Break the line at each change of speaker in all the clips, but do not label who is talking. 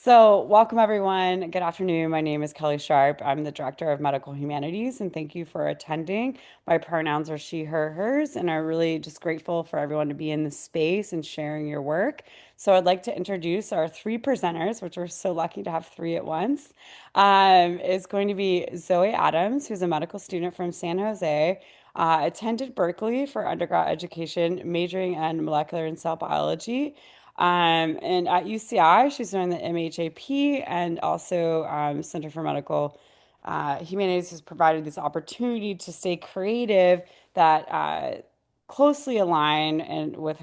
So, welcome everyone. Good afternoon. My name is Kelly Sharp. I'm the Director of Medical Humanities, and thank you for attending. My pronouns are she, her, hers, and I'm really just grateful for everyone to be in this space and sharing your work. So, I'd like to introduce our three presenters, which we're so lucky to have three at once. Is going to be Zoe Adams, who's a medical student from San Jose. Attended Berkeley for undergrad education, majoring in molecular and cell biology. And at UCI, she's doing the MHAP and also Center for Medical Humanities has provided this opportunity to stay creative that closely align and with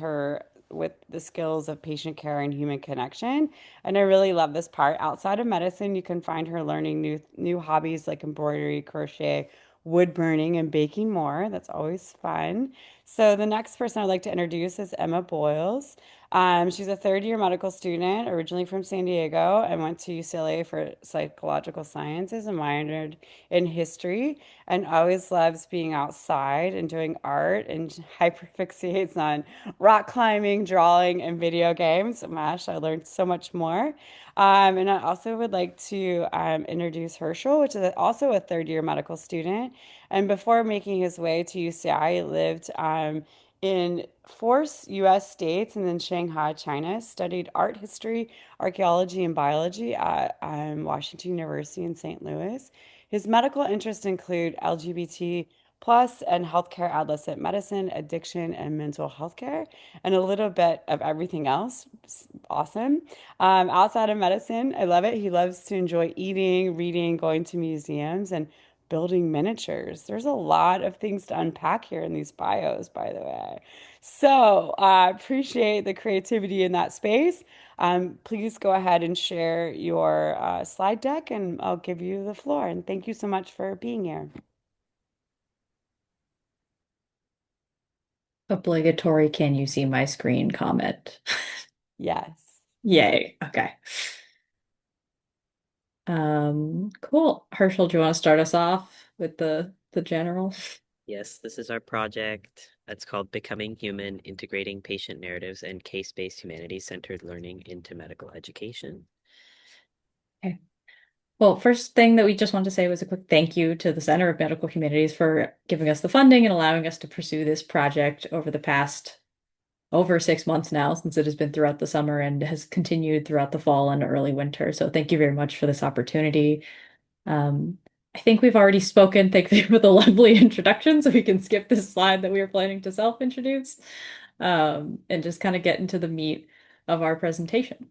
the skills of patient care and human connection. And I really love this part. Outside of medicine, you can find her learning new hobbies like embroidery, crochet, wood burning, and baking more. That's always fun. So the next person I'd like to introduce is Emma Boyles. She's a third year medical student, originally from San Diego, and went to UCLA for psychological sciences and minored in history, and always loves being outside and doing art and hyperfixates on rock climbing, drawing, and video games. Mash, I learned so much more. And I also would like to introduce Herschel, which is also a third year medical student. And before making his way to UCI, he lived in four US states and then Shanghai, China, studied art history, archaeology, and biology at Washington University in St. Louis. His medical interests include LGBT plus and healthcare, adolescent medicine, addiction, and mental health care, and a little bit of everything else. Awesome. Outside of medicine, I love it. He loves to enjoy eating, reading, going to museums, and building miniatures. There's a lot of things to unpack here in these bios, by the way. So I appreciate the creativity in that space. Please go ahead and share your slide deck, and I'll give you the floor. And thank you so much for being here.
Obligatory, can you see my screen comment?
Yes.
Yay. Okay. Cool. Herschel, do you want to start us off with the general?
Yes, this is our project. It's called Becoming Human, Integrating Patient Narratives and Case-Based Humanities-Centered Learning into Medical Education.
Okay. Well, first thing that we just want to say was a quick thank you to the Center of Medical Humanities for giving us the funding and allowing us to pursue this project over the past over 6 months now, since it has been throughout the summer and has continued throughout the fall and early winter. So thank you very much for this opportunity. Um, I think we've already spoken. Thank you for the lovely introduction, so we can skip this slide that we were planning to self-introduce, and just kind of get into the meat of our presentation.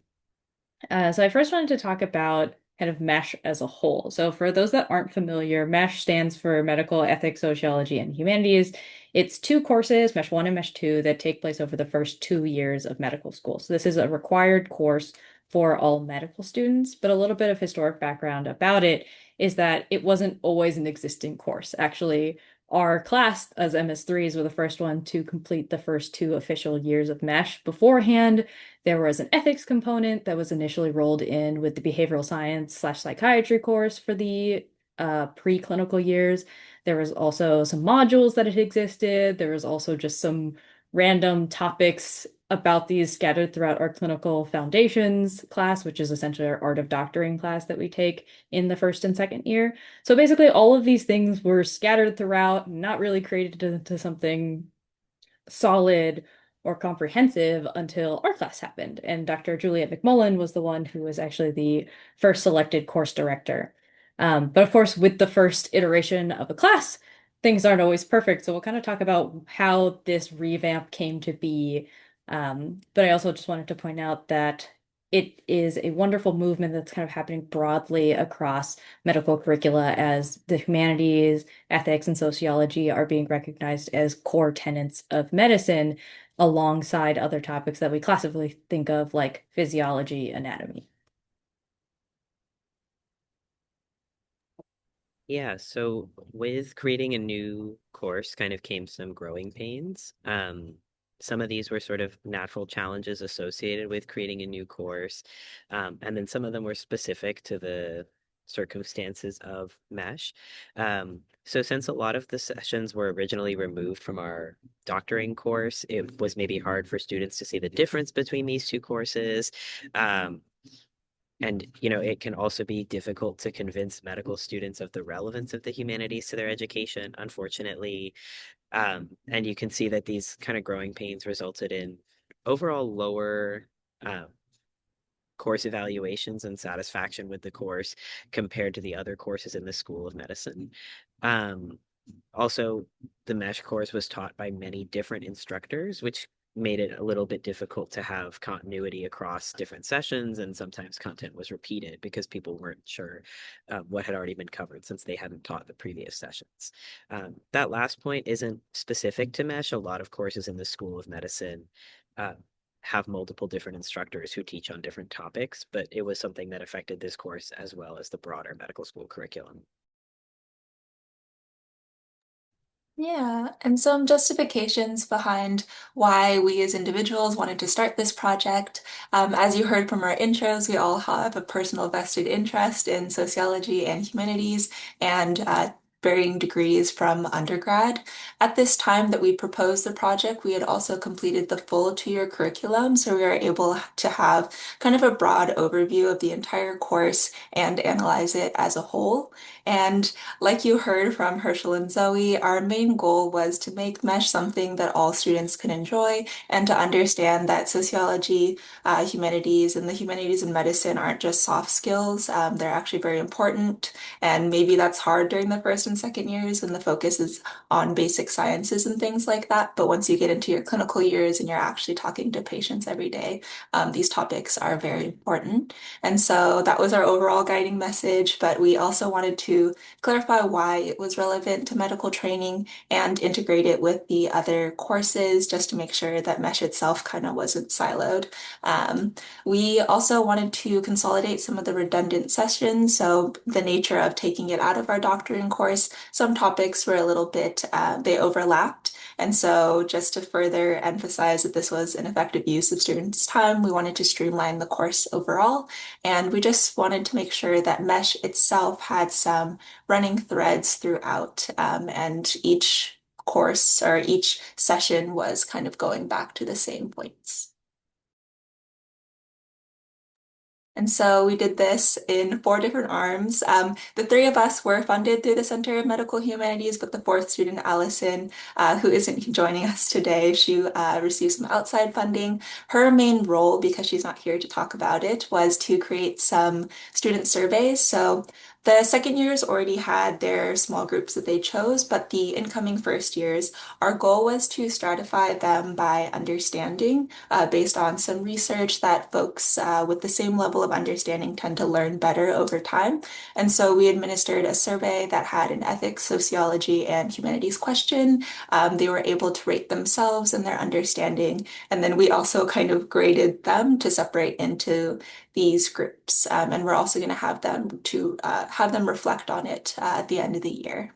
So I first wanted to talk about kind of MESH as a whole. So for those that aren't familiar, MESH stands for Medical Ethics, Sociology, and Humanities. It's two courses, MESH 1 and MESH 2, that take place over the first 2 years of medical school. So this is a required course for all medical students, but a little bit of historic background about it is that it wasn't always an existing course. Actually, our class as MS3s were the first one to complete the first 2 official years of MESH. Beforehand, there was an ethics component that was initially rolled in with the behavioral science/psychiatry course for the preclinical years. There was also some modules that had existed. There was also just some random topics about these scattered throughout our clinical foundations class, which is essentially our art of doctoring class that we take in the first and second year. So basically, all of these things were scattered throughout, not really created into something solid or comprehensive until our class happened. And Dr. Juliet McMullen was the one who was actually the first selected course director. But of course, with the first iteration of a class, things aren't always perfect. So we'll kind of talk about how this revamp came to be. But I also just wanted to point out that it is a wonderful movement that's kind of happening broadly across medical curricula as the humanities, ethics, and sociology are being recognized as core tenets of medicine alongside other topics that we classically think of like physiology, anatomy.
Yeah, so with creating a new course kind of came some growing pains. Some of these were sort of natural challenges associated with creating a new course. And then some of them were specific to the circumstances of MESH. So since a lot of the sessions were originally removed from our doctoring course, it was maybe hard for students to see the difference between these two courses. Um, And, you know, it can also be difficult to convince medical students of the relevance of the humanities to their education, unfortunately. And you can see that these kind of growing pains resulted in overall lower um, course evaluations and satisfaction with the course compared to the other courses in the School of Medicine. Um, Also, the mesh course was taught by many different instructors, which made it a little bit difficult to have continuity across different sessions, and sometimes content was repeated because people weren't sure what had already been covered since they hadn't taught the previous sessions. That last point isn't specific to mesh. A lot of courses in the School of Medicine uh, have multiple different instructors who teach on different topics, but it was something that affected this course as well as the broader medical school curriculum.
Yeah, and some justifications behind why we as individuals wanted to start this project. As you heard from our intros, we all have a personal vested interest in sociology and humanities and varying degrees from undergrad. At this time that we proposed the project, we had also completed the full 2-year curriculum, so we were able to have kind of a broad overview of the entire course and analyze it as a whole. And like you heard from Herschel and Zoe, our main goal was to make MESH something that all students can enjoy and to understand that sociology, humanities, and the humanities and medicine aren't just soft skills. They're actually very important. And maybe that's hard during the first and second years when the focus is on basic sciences and things like that. But once you get into your clinical years and you're actually talking to patients every day, these topics are very important. And so that was our overall guiding message, but we also wanted to clarify why it was relevant to medical training and integrate it with the other courses just to make sure that MESH itself kind of wasn't siloed. We also wanted to consolidate some of the redundant sessions. So the nature of taking it out of our doctoring course, some topics were a little bit, they overlapped. And so, just to further emphasize that this was an effective use of students' time, we wanted to streamline the course overall. And we just wanted to make sure that Mesh itself had some running threads throughout, and each course or each session was kind of going back to the same points. And so we did this in 4 different arms. The 3 of us were funded through the Center of Medical Humanities, but the fourth student, Allison, who isn't joining us today, she received some outside funding. Her main role, because she's not here to talk about it, was to create some student surveys. So the second years already had their small groups that they chose, but the incoming first years, our goal was to stratify them by understanding based on some research that folks with the same level of understanding tend to learn better over time. And so we administered a survey that had an ethics, sociology, and humanities question. They were able to rate themselves and their understanding. And then we also kind of graded them to separate into these groups. And we're also going to have them reflect on it at the end of the year.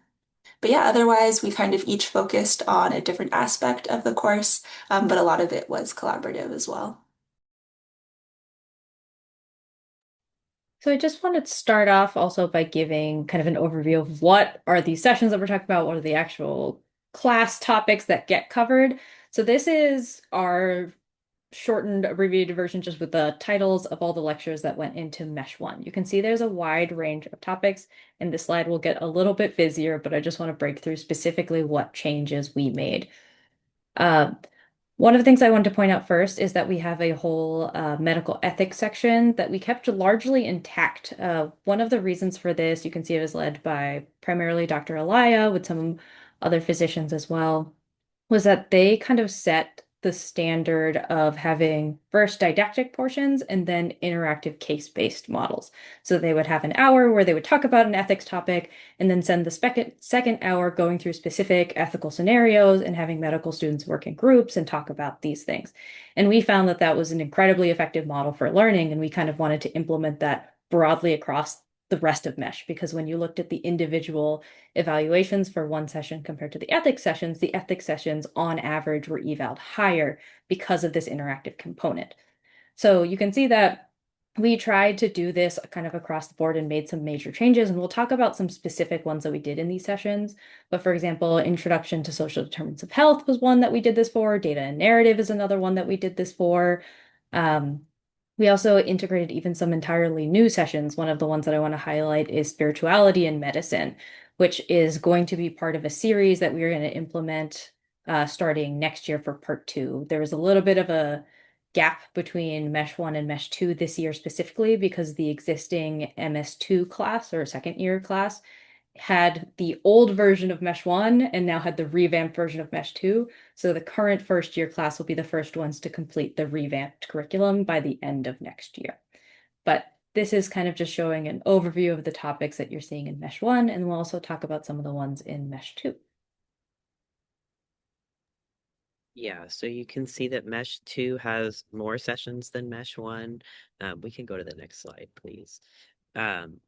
But yeah, otherwise, we kind of each focused on a different aspect of the course, but a lot of it was collaborative as well.
So I just wanted to start off also by giving kind of an overview of what are these sessions that we're talking about, what are the actual class topics that get covered. So this is our shortened abbreviated version just with the titles of all the lectures that went into Mesh 1. You can see there's a wide range of topics, and this slide will get a little bit busier, but I just want to break through specifically what changes we made. Uh, One of the things I wanted to point out first is that we have a whole medical ethics section that we kept largely intact. One of the reasons for this, you can see it was led by primarily Dr. Elia with some other physicians as well, was that they kind of set the standard of having first didactic portions and then interactive case-based models. So they would have an hour where they would talk about an ethics topic and then send the second hour going through specific ethical scenarios and having medical students work in groups and talk about these things. And we found that that was an incredibly effective model for learning, and we kind of wanted to implement that broadly across the rest of Mesh, because when you looked at the individual evaluations for one session compared to the ethics sessions on average were evaled higher because of this interactive component. So you can see that we tried to do this kind of across the board and made some major changes, and we'll talk about some specific ones that we did in these sessions. But for example, Introduction to Social Determinants of Health was one that we did this for. Data and Narrative is another one that we did this for. Um, We also integrated even some entirely new sessions. One of the ones that I want to highlight is spirituality and medicine, which is going to be part of a series that we're going to implement starting next year for part two. There was a little bit of a gap between Mesh 1 and Mesh 2 this year specifically because the existing MS2 class or second year class had the old version of Mesh 1 and now had the revamped version of Mesh 2. So the current first year class will be the first ones to complete the revamped curriculum by the end of next year. But this is kind of just showing an overview of the topics that you're seeing in Mesh 1, and we'll also talk about some of the ones in Mesh 2.
Yeah, so you can see that Mesh 2 has more sessions than Mesh 1. We can go to the next slide, please. Um,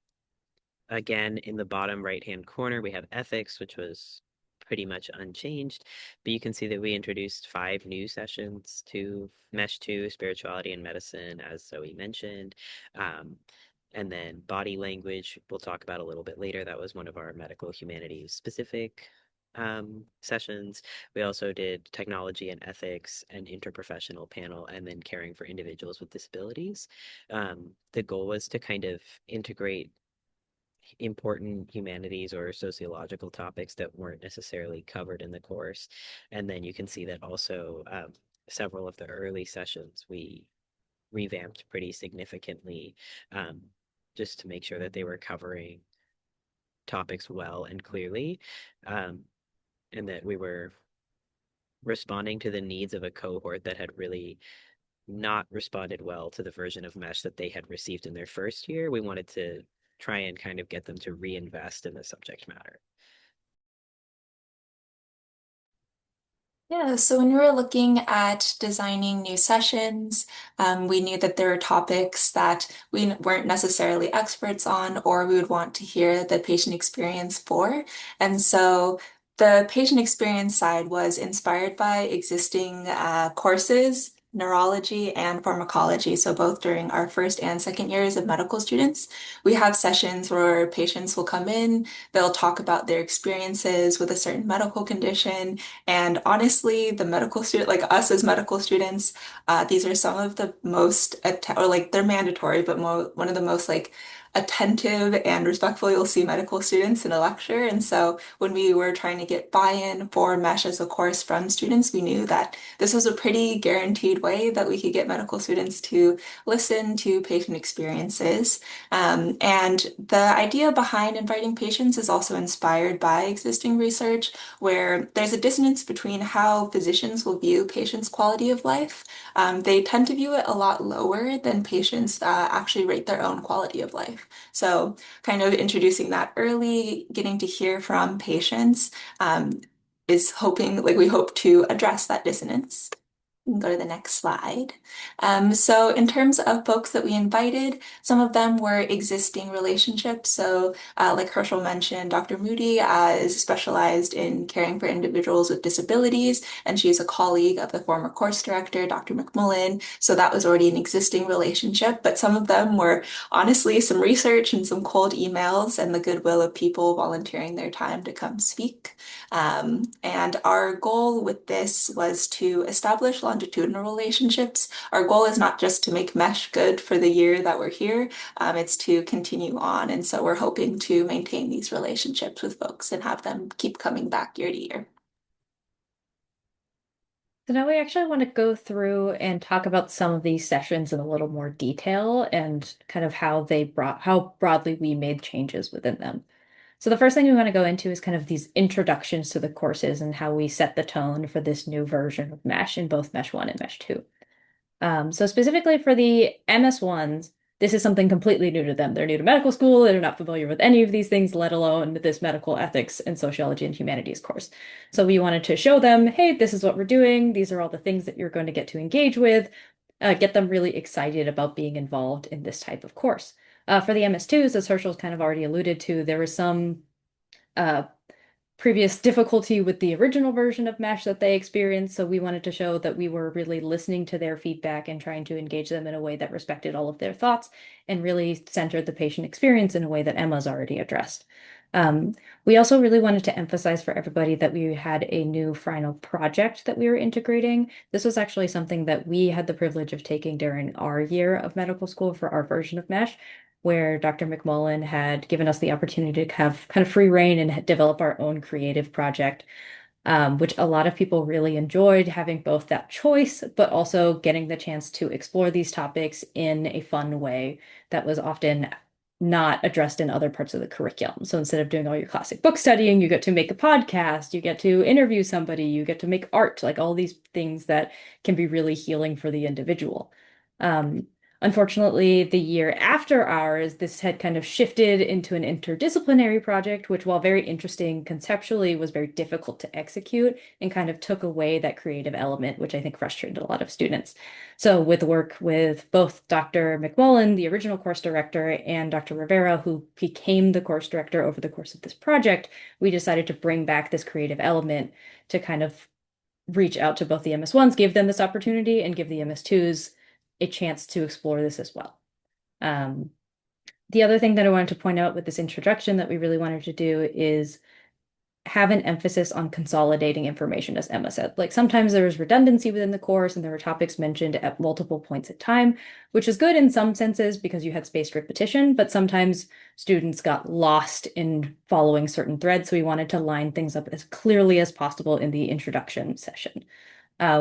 Again, in the bottom right-hand corner, we have ethics, which was pretty much unchanged, but you can see that we introduced 5 new sessions to Mesh 2, spirituality and medicine, as Zoe mentioned. Um, and then body language, we'll talk about a little bit later. That was one of our medical humanities specific sessions. We also did technology and ethics and interprofessional panel, and then caring for individuals with disabilities. The goal was to kind of integrate important humanities or sociological topics that weren't necessarily covered in the course. And then you can see that also several of the early sessions we revamped pretty significantly um, just to make sure that they were covering topics well and clearly, um, and that we were responding to the needs of a cohort that had really not responded well to the version of Mesh that they had received in their first year. We wanted to try and kind of get them to reinvest in the subject matter.
Yeah, so when we were looking at designing new sessions, we knew that there were topics that we weren't necessarily experts on, or we would want to hear the patient experience for. And so the patient experience side was inspired by existing courses, neurology and pharmacology. So both during our first and second years of medical students, we have sessions where patients will come in, they'll talk about their experiences with a certain medical condition. And honestly, the medical student, like us as medical students, these are some of the most, or like they're mandatory, but mo one of the most like attentive and respectful you'll see medical students in a lecture. And so when we were trying to get buy-in for MESH as a course from students, we knew that this was a pretty guaranteed way that we could get medical students to listen to patient experiences. And the idea behind inviting patients is also inspired by existing research where there's a dissonance between how physicians will view patients' quality of life. They tend to view it a lot lower than patients actually rate their own quality of life. So, kind of introducing that early, getting to hear from patients is hoping, like, we hope to address that dissonance. We can go to the next slide. So in terms of folks that we invited, some of them were existing relationships. So like Herschel mentioned, Dr. Moody is specialized in caring for individuals with disabilities, and she's a colleague of the former course director, Dr. McMullen. So that was already an existing relationship, but some of them were honestly some research and some cold emails and the goodwill of people volunteering their time to come speak. And our goal with this was to establish longitudinal relationships. Our goal is not just to make MESH good for the year that we're here, it's to continue on. And so we're hoping to maintain these relationships with folks and have them keep coming back year to year.
So now we actually want to go through and talk about some of these sessions in a little more detail and kind of how broadly we made changes within them. So the first thing we want to go into is kind of these introductions to the courses and how we set the tone for this new version of Mesh in both Mesh 1 and Mesh 2. So specifically for the MS1s, this is something completely new to them. They're new to medical school. They're not familiar with any of these things, let alone this medical ethics and sociology and humanities course. So we wanted to show them, hey, this is what we're doing. These are all the things that you're going to get to engage with, get them really excited about being involved in this type of course. For the MS2s, as Herschel's kind of already alluded to, there was some uh, previous difficulty with the original version of Mesh that they experienced, so we wanted to show that we were really listening to their feedback and trying to engage them in a way that respected all of their thoughts and really centered the patient experience in a way that Emma's already addressed. Um, we also really wanted to emphasize for everybody that we had a new final project that we were integrating. This was actually something that we had the privilege of taking during our year of medical school for our version of MESH, where Dr. McMullen had given us the opportunity to have kind of free reign and develop our own creative project, which a lot of people really enjoyed having both that choice, but also getting the chance to explore these topics in a fun way that was often not addressed in other parts of the curriculum. So instead of doing all your classic book studying, you get to make a podcast, you get to interview somebody, you get to make art, like all these things that can be really healing for the individual. Um, Unfortunately, the year after ours, this had kind of shifted into an interdisciplinary project, which, while very interesting conceptually, was very difficult to execute and kind of took away that creative element, which I think frustrated a lot of students. So, with work with both Dr. McMullen, the original course director, and Dr. Rivera, who became the course director over the course of this project, we decided to bring back this creative element to kind of reach out to both the MS1s, give them this opportunity, and give the MS2s a chance to explore this as well. Um, the other thing that I wanted to point out with this introduction that we really wanted to do is have an emphasis on consolidating information, as Emma said. Like sometimes there was redundancy within the course and there were topics mentioned at multiple points in time, which is good in some senses because you had spaced repetition, but sometimes students got lost in following certain threads. So we wanted to line things up as clearly as possible in the introduction session.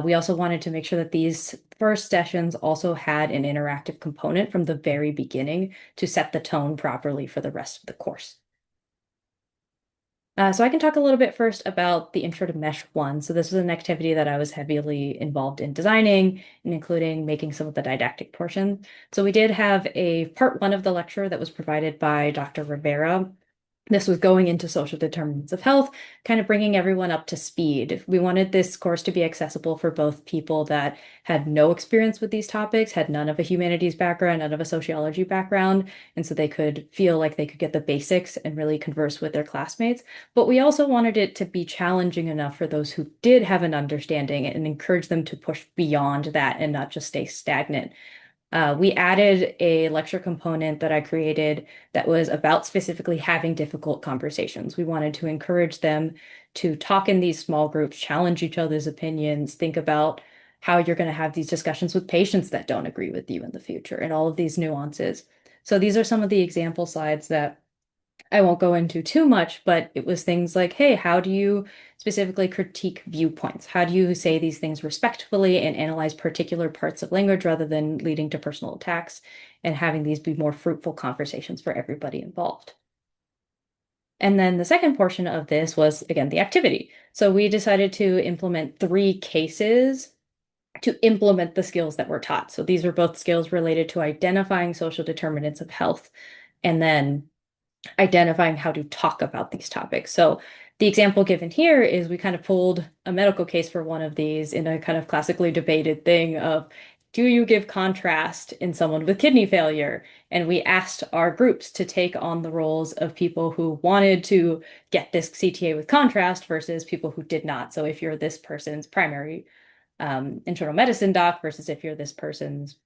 We also wanted to make sure that these first sessions also had an interactive component from the very beginning to set the tone properly for the rest of the course. So I can talk a little bit first about the Intro to Mesh 1. So this was an activity that I was heavily involved in designing and including making some of the didactic portion. So we did have a part 1 of the lecture that was provided by Dr. Rivera. This was going into social determinants of health, kind of bringing everyone up to speed. We wanted this course to be accessible for both people that had no experience with these topics, had none of a humanities background, none of a sociology background, and so they could feel like they could get the basics and really converse with their classmates. But we also wanted it to be challenging enough for those who did have an understanding and encourage them to push beyond that and not just stay stagnant. We added a lecture component that I created that was about specifically having difficult conversations. We wanted to encourage them to talk in these small groups, challenge each other's opinions, think about how you're going to have these discussions with patients that don't agree with you in the future, and all of these nuances. So these are some of the example slides that I won't go into too much, but it was things like, hey, how do you specifically critique viewpoints? How do you say these things respectfully and analyze particular parts of language rather than leading to personal attacks and having these be more fruitful conversations for everybody involved? And then the second portion of this was, again, the activity. So we decided to implement 3 cases to implement the skills that were taught. So these were both skills related to identifying social determinants of health and then identifying how to talk about these topics. So the example given here is we kind of pulled a medical case for one of these in a kind of classically debated thing of, do you give contrast in someone with kidney failure? And we asked our groups to take on the roles of people who wanted to get this CTA with contrast versus people who did not. So if you're this person's primary internal medicine doc versus if you're this person's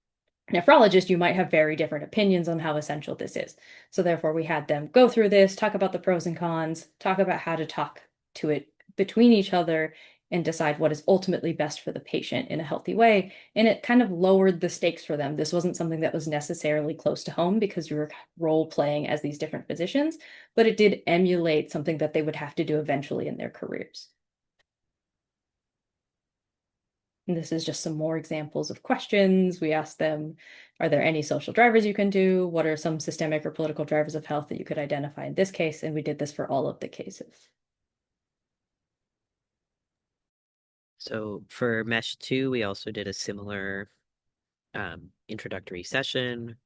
nephrologist, you might have very different opinions on how essential this is. So therefore, we had them go through this, talk about the pros and cons, talk about how to talk to it between each other, and decide what is ultimately best for the patient in a healthy way. And it kind of lowered the stakes for them. This wasn't something that was necessarily close to home because you were role playing as these different physicians, but it did emulate something that they would have to do eventually in their careers. And this is just some more examples of questions. We asked them, are there any social drivers you can do? What are some systemic or political drivers of health that you could identify in this case? And we did this for all of the cases.
So for Mesh 2, we also did a similar introductory session.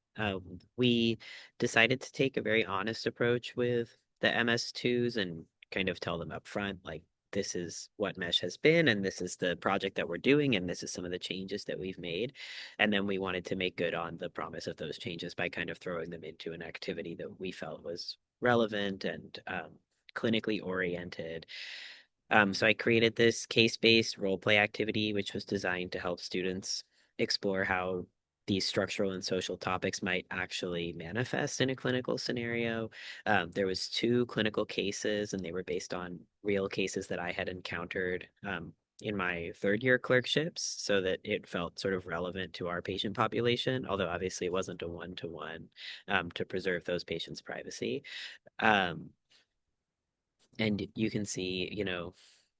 We decided to take a very honest approach with the MS2s and kind of tell them up front, like, this is what Mesh has been, and this is the project that we're doing, and this is some of the changes that we've made. And then we wanted to make good on the promise of those changes by kind of throwing them into an activity that we felt was relevant and clinically oriented. So I created this case-based role play activity, which was designed to help students explore how these structural and social topics might actually manifest in a clinical scenario. There was two clinical cases, and they were based on real cases that I had encountered in my third year clerkships, so that it felt sort of relevant to our patient population, although obviously it wasn't a one-to-one to preserve those patients' privacy. Um, and you can see,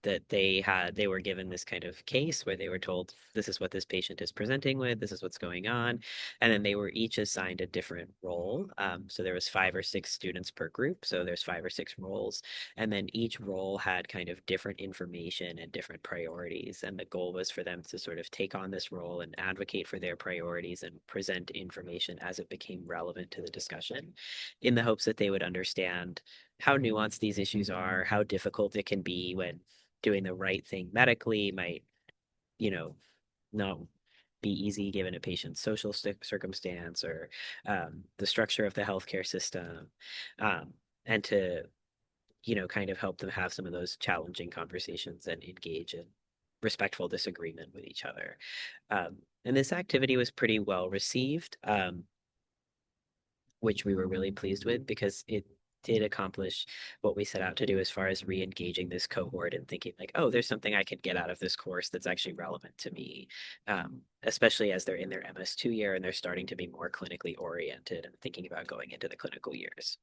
that they were given this kind of case where they were told, this is what this patient is presenting with, this is what's going on. And then they were each assigned a different role. So there was 5 or 6 students per group. So there's 5 or 6 roles. And then each role had kind of different information and different priorities. And the goal was for them to sort of take on this role and advocate for their priorities and present information as it became relevant to the discussion, in the hopes that they would understand how nuanced these issues are, how difficult it can be when doing the right thing medically might, you know, not be easy given a patient's social circumstance, or the structure of the healthcare system, um, and to, kind of help them have some of those challenging conversations and engage in respectful disagreement with each other. And this activity was pretty well received, which we were really pleased with, because it did accomplish what we set out to do as far as re-engaging this cohort and thinking like, oh, there's something I could get out of this course that's actually relevant to me, especially as they're in their MS2 year and they're starting to be more clinically oriented and thinking about going into the clinical years.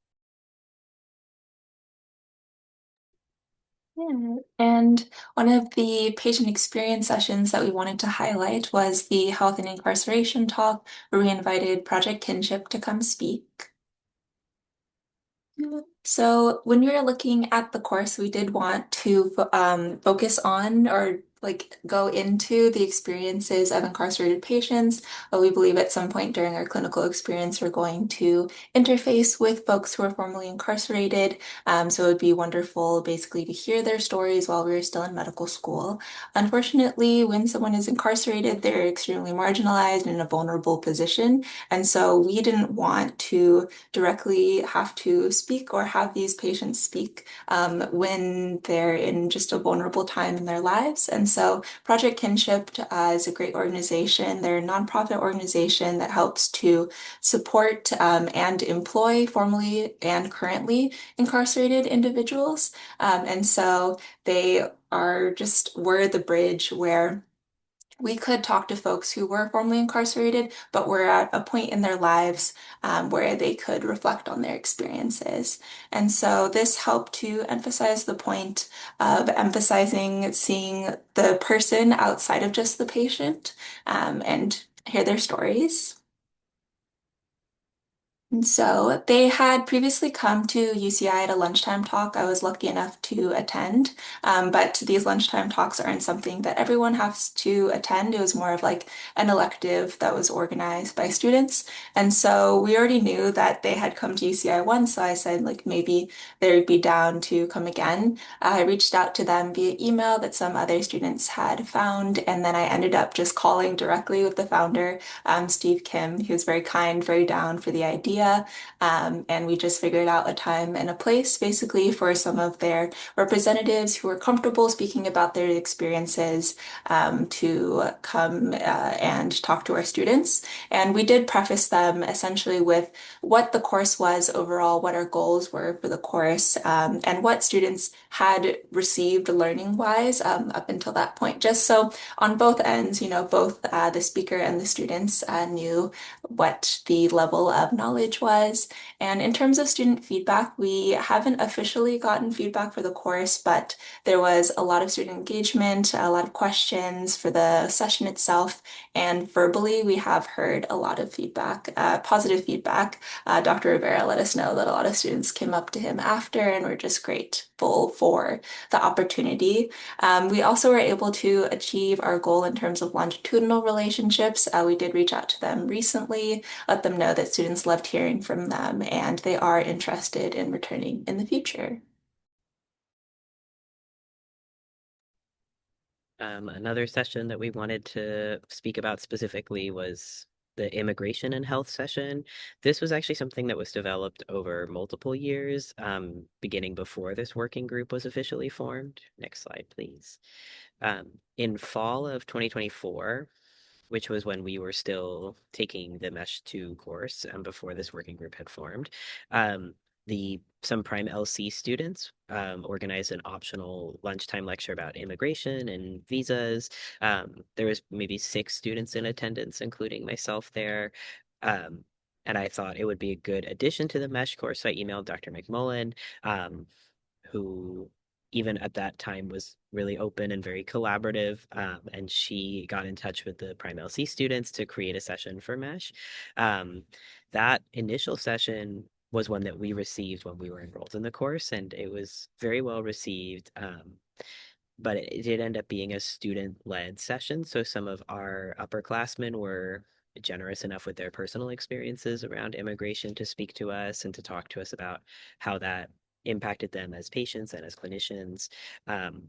Yeah. And one of the patient experience sessions that we wanted to highlight was the health and incarceration talk, where we invited Project Kinship to come speak. So when we were looking at the course, we did want to focus on or like go into the experiences of incarcerated patients. We believe at some point during our clinical experience, we're going to interface with folks who are formerly incarcerated. So it would be wonderful basically to hear their stories while we were still in medical school. Unfortunately, when someone is incarcerated, they're extremely marginalized and in a vulnerable position. And so we didn't want to directly have to speak or have these patients speak when they're in just a vulnerable time in their lives. And so Project Kinship is a great organization. They're a nonprofit organization that helps to support and employ formerly and currently incarcerated individuals. And so they were the bridge where we could talk to folks who were formerly incarcerated, but were at a point in their lives where they could reflect on their experiences. And so this helped to emphasize the point of emphasizing seeing the person outside of just the patient and hear their stories. And so they had previously come to UCI at a lunchtime talk. I was lucky enough to attend, but these lunchtime talks aren't something that everyone has to attend. It was more of like an elective that was organized by students. And so we already knew that they had come to UCI once, so I said like maybe they'd be down to come again. I reached out to them via email that some other students had found, and then I ended up just calling directly with the founder, Steve Kim. He was very kind, very down for the idea. And we just figured out a time and a place basically for some of their representatives who were comfortable speaking about their experiences to come and talk to our students. And we did preface them essentially with what the course was overall, what our goals were for the course, and what students had received learning wise up until that point. Just so on both ends, both the speaker and the students knew what the level of knowledge was. And in terms of student feedback, we haven't officially gotten feedback for the course, but there was a lot of student engagement, a lot of questions for the session itself, and verbally we have heard a lot of feedback, positive feedback. Dr. Rivera let us know that a lot of students came up to him after and were just grateful for the opportunity. We also were able to achieve our goal in terms of longitudinal relationships. We did reach out to them recently, let them know that students loved hearing from them and they are interested in returning in the future.
Another session that we wanted to speak about specifically was the immigration and health session. This was actually something that was developed over multiple years, beginning before this working group was officially formed. Next slide, please. In fall of 2024, which was when we were still taking the Mesh 2 course before this working group had formed. Um, some Prime LC students organized an optional lunchtime lecture about immigration and visas. There was maybe 6 students in attendance, including myself there. Um, and I thought it would be a good addition to the Mesh course. So I emailed Dr. McMullen, um, who even at that time was really open and very collaborative. And she got in touch with the Prime LC students to create a session for Mesh. Um, that initial session was one that we received when we were enrolled in the course, and it was very well received. But it did end up being a student-led session. So some of our upperclassmen were generous enough with their personal experiences around immigration to speak to us and to talk to us about how that impacted them as patients and as clinicians, um,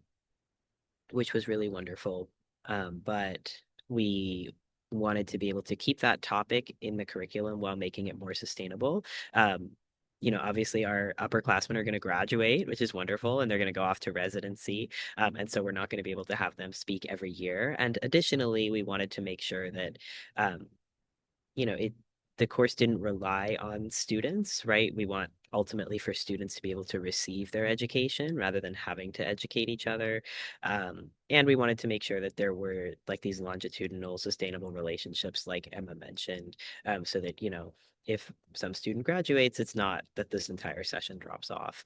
which was really wonderful. But we wanted to be able to keep that topic in the curriculum while making it more sustainable. Um, obviously our upperclassmen are going to graduate, which is wonderful, and they're going to go off to residency. And so we're not going to be able to have them speak every year. And additionally, we wanted to make sure that um, it the course didn't rely on students, right? We want ultimately for students to be able to receive their education rather than having to educate each other. And we wanted to make sure that there were like these longitudinal sustainable relationships like Emma mentioned, so that, if some student graduates, it's not that this entire session drops off.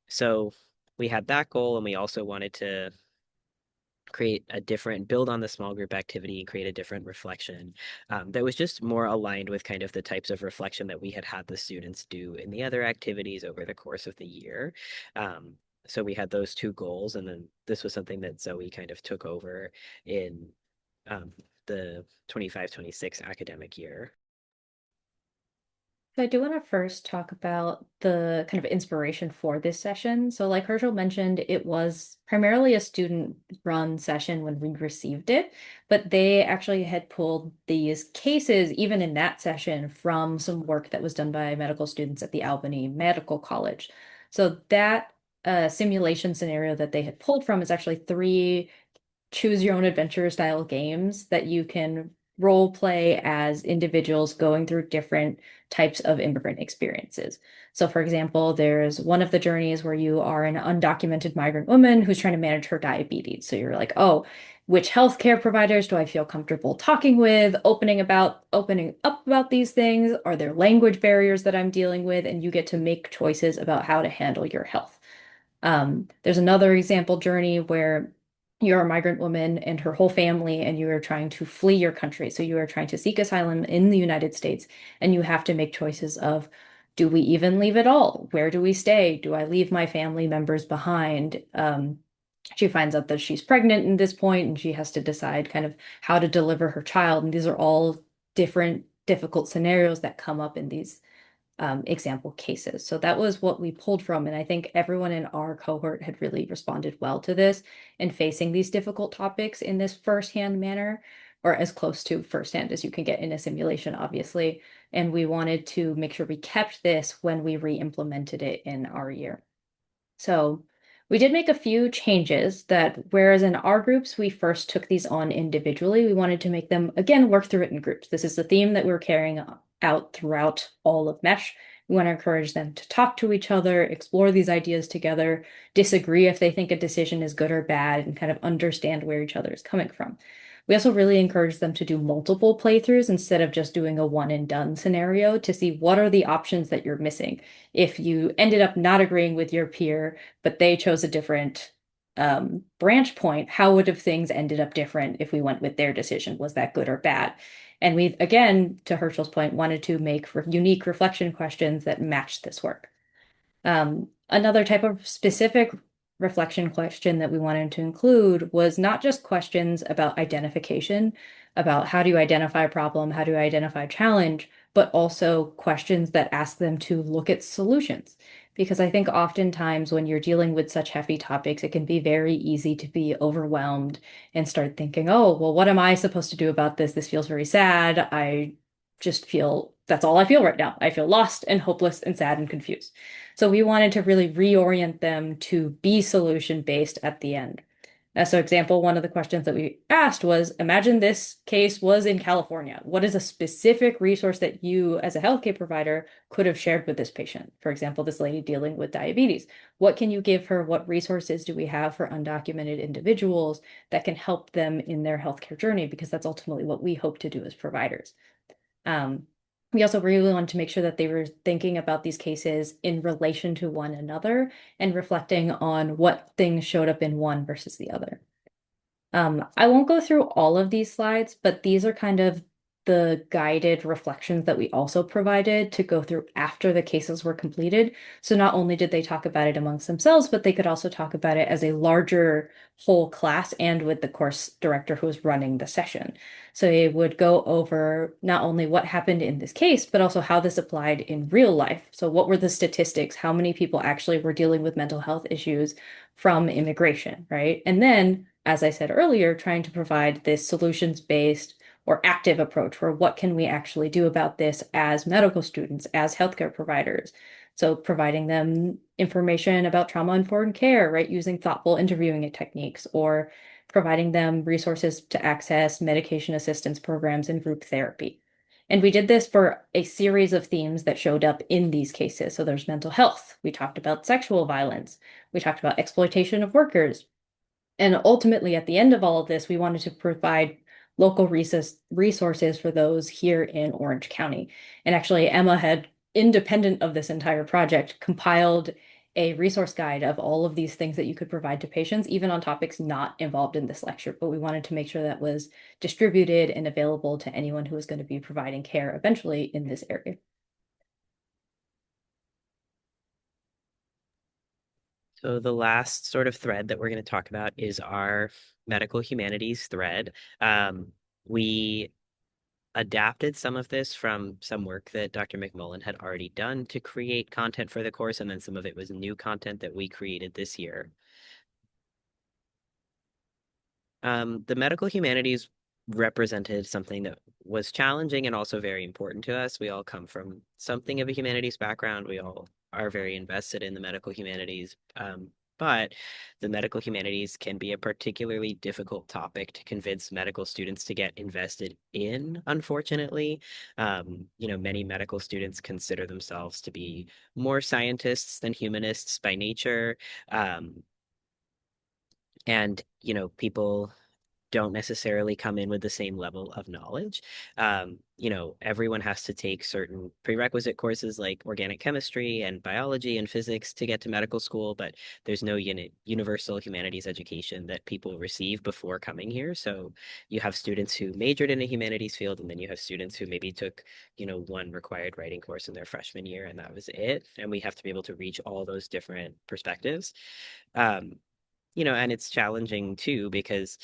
So we had that goal, and we also wanted to build on the small group activity and create a different reflection that was just more aligned with kind of the types of reflection that we had the students do in the other activities over the course of the year. Um, so we had those two goals, and then this was something that Zoe kind of took over in um, the 25-26 academic year.
So I do want to first talk about the kind of inspiration for this session. So like Herschel mentioned, it was primarily a student-run session when we received it, but they actually had pulled these cases, even in that session, from some work that was done by medical students at the Albany Medical College. So that simulation scenario that they had pulled from is actually 3 choose your own adventure style games that you can role play as individuals going through different types of immigrant experiences. So, for example, there's one of the journeys where you are an undocumented migrant woman who's trying to manage her diabetes. So you're like, oh, which healthcare providers do I feel comfortable talking with, opening up about these things? Are there language barriers that I'm dealing with? And you get to make choices about how to handle your health. There's another example journey where you're a migrant woman and her whole family, and you are trying to flee your country. So you are trying to seek asylum in the United States, and you have to make choices of, do we even leave at all? Where do we stay? Do I leave my family members behind? She finds out that she's pregnant at this point, and she has to decide kind of how to deliver her child. And these are all different difficult scenarios that come up in these example cases. So that was what we pulled from. And I think everyone in our cohort had really responded well to this and facing these difficult topics in this firsthand manner, or as close to firsthand as you can get in a simulation, obviously. And we wanted to make sure we kept this when we re-implemented it in our year. So we did make a few changes that, whereas in our groups, we first took these on individually, we wanted to make them, again, work through it in groups. This is the theme that we're carrying out throughout all of Mesh. We want to encourage them to talk to each other, explore these ideas together, disagree if they think a decision is good or bad, and kind of understand where each other is coming from. We also really encourage them to do multiple playthroughs instead of just doing a one and done scenario to see what are the options that you're missing. If you ended up not agreeing with your peer, but they chose a different branch point, how would have things ended up different if we went with their decision? Was that good or bad? And we, again, to Herschel's point, wanted to make unique reflection questions that matched this work. Another type of specific reflection question that we wanted to include was not just questions about identification, about how do you identify a problem, how do you identify a challenge, but also questions that ask them to look at solutions. Because I think oftentimes when you're dealing with such heavy topics, it can be very easy to be overwhelmed and start thinking, oh, well, what am I supposed to do about this? This feels very sad. I just feel that's all I feel right now. I feel lost and hopeless and sad and confused. So we wanted to really reorient them to be solution based at the end. So example, one of the questions that we asked was, imagine this case was in California. What is a specific resource that you as a healthcare provider could have shared with this patient? For example, this lady dealing with diabetes. What can you give her? What resources do we have for undocumented individuals that can help them in their healthcare journey? Because that's ultimately what we hope to do as providers. Um, we also really wanted to make sure that they were thinking about these cases in relation to one another and reflecting on what things showed up in one versus the other. I won't go through all of these slides, but these are kind of the guided reflections that we also provided to go through after the cases were completed. So not only did they talk about it amongst themselves, but they could also talk about it as a larger whole class and with the course director who was running the session. So it would go over not only what happened in this case, but also how this applied in real life. So what were the statistics? How many people actually were dealing with mental health issues from immigration, right? And then, as I said earlier, trying to provide this solutions-based or active approach for what can we actually do about this as medical students, as healthcare providers. So providing them information about trauma-informed care, right? Using thoughtful interviewing techniques or providing them resources to access medication assistance programs and group therapy. And we did this for a series of themes that showed up in these cases. So there's mental health. We talked about sexual violence. We talked about exploitation of workers. And ultimately, at the end of all of this, we wanted to provide local resources for those here in Orange County. And actually, Emma had, independent of this entire project, compiled a resource guide of all of these things that you could provide to patients, even on topics not involved in this lecture. But we wanted to make sure that was distributed and available to anyone who was going to be providing care eventually in this area.
So the last sort of thread that we're going to talk about is our medical humanities thread. We adapted some of this from some work that Dr. McMullen had already done to create content for the course, and then some of it was new content that we created this year. The medical humanities represented something that was challenging and also very important to us. We all come from something of a humanities background. We all are very invested in the medical humanities. But the medical humanities can be a particularly difficult topic to convince medical students to get invested in, unfortunately. Many medical students consider themselves to be more scientists than humanists by nature. People don't necessarily come in with the same level of knowledge. Everyone has to take certain prerequisite courses like organic chemistry and biology and physics to get to medical school, but there's no universal humanities education that people receive before coming here. So you have students who majored in a humanities field, and then you have students who maybe took, one required writing course in their freshman year, and that was it. And we have to be able to reach all those different perspectives. And it's challenging too, because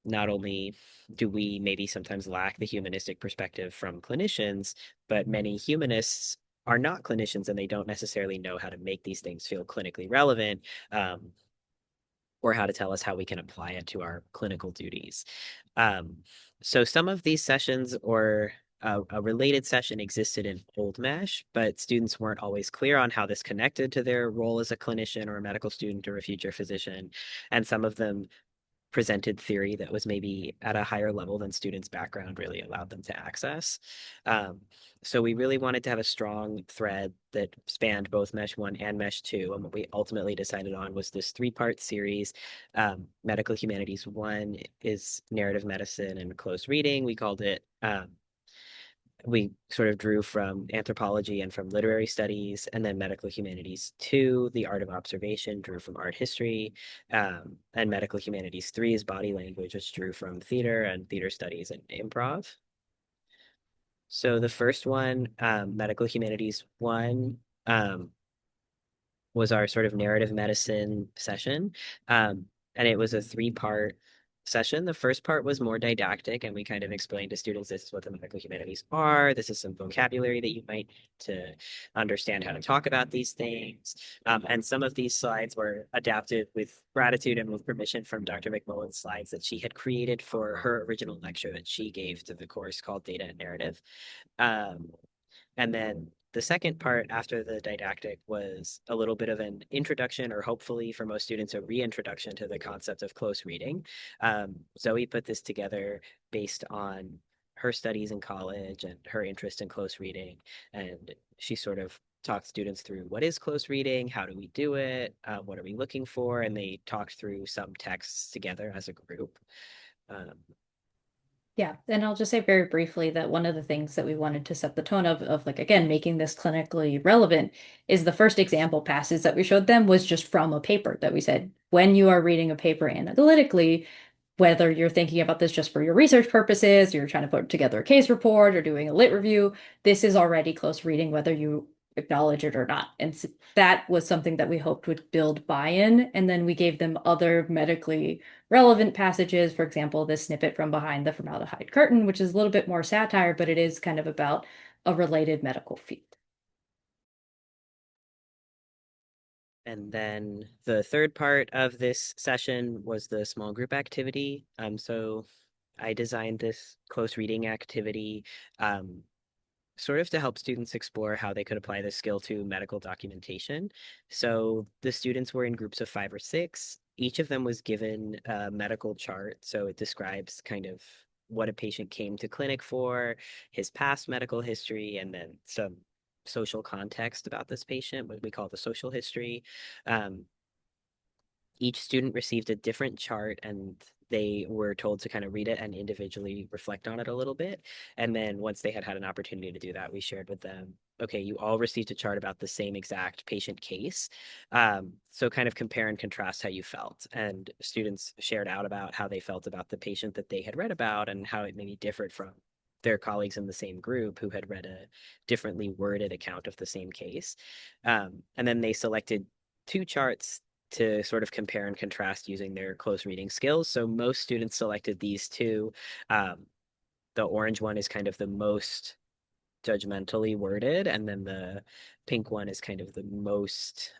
not only do we maybe sometimes lack the humanistic perspective from clinicians, but many humanists are not clinicians and they don't necessarily know how to make these things feel clinically relevant, or how to tell us how we can apply it to our clinical duties. So some of these sessions or a related session existed in Old Mesh, but students weren't always clear on how this connected to their role as a clinician or a medical student or a future physician. And some of them presented theory that was maybe at a higher level than students' background really allowed them to access. So we really wanted to have a strong thread that spanned both Mesh 1 and Mesh 2. And what we ultimately decided on was this three-part series. Medical Humanities 1 is narrative medicine and close reading. We sort of drew from anthropology and from literary studies, and then medical humanities 2, the art of observation, drew from art history, and medical humanities 3 is body language, which drew from theater and theater studies and improv. So the first one, medical humanities 1, was our sort of narrative medicine session. And it was a three-part session. The first part was more didactic, and we kind of explained to students this is what the medical humanities are. This is some vocabulary that you might need to understand how to talk about these things. And some of these slides were adapted with gratitude and with permission from Dr. McMullen's slides that she had created for her original lecture that she gave to the course called Data and Narrative. And then The second part after the didactic was a little bit of an introduction, or hopefully for most students, a reintroduction to the concept of close reading. Zoe put this together based on her studies in college and her interest in close reading. And she sort of talked students through what is close reading, how do we do it, what are we looking for, and they talked through some texts together as a group. Um,
Yeah, and I'll just say very briefly that one of the things that we wanted to set the tone of like again making this clinically relevant is the first example passage that we showed them was just from a paper that we said when you are reading a paper analytically, whether you're thinking about this just for your research purposes, you're trying to put together a case report or doing a lit review, this is already close reading, whether you acknowledge it or not. And that was something that we hoped would build buy-in. And then we gave them other medically relevant passages. For example, this snippet from Behind the Formaldehyde Curtain, which is a little bit more satire, but it is kind of about a related medical field.
And then the third part of this session was the small group activity. So I designed this close reading activity um, sort of to help students explore how they could apply this skill to medical documentation. So the students were in groups of 5 or 6. Each of them was given a medical chart. So it describes kind of what a patient came to clinic for, his past medical history, and then some social context about this patient, what we call the social history. Um, each student received a different chart and they were told to kind of read it and individually reflect on it a little bit. And then once they had had an opportunity to do that, we shared with them, okay, you all received a chart about the same exact patient case. So kind of compare and contrast how you felt. And students shared out about how they felt about the patient that they had read about and how it maybe differed from their colleagues in the same group who had read a differently worded account of the same case. And then they selected 2 charts to sort of compare and contrast using their close reading skills. So most students selected these two. Um, the orange one is kind of the most judgmentally worded, and then the pink one is kind of the most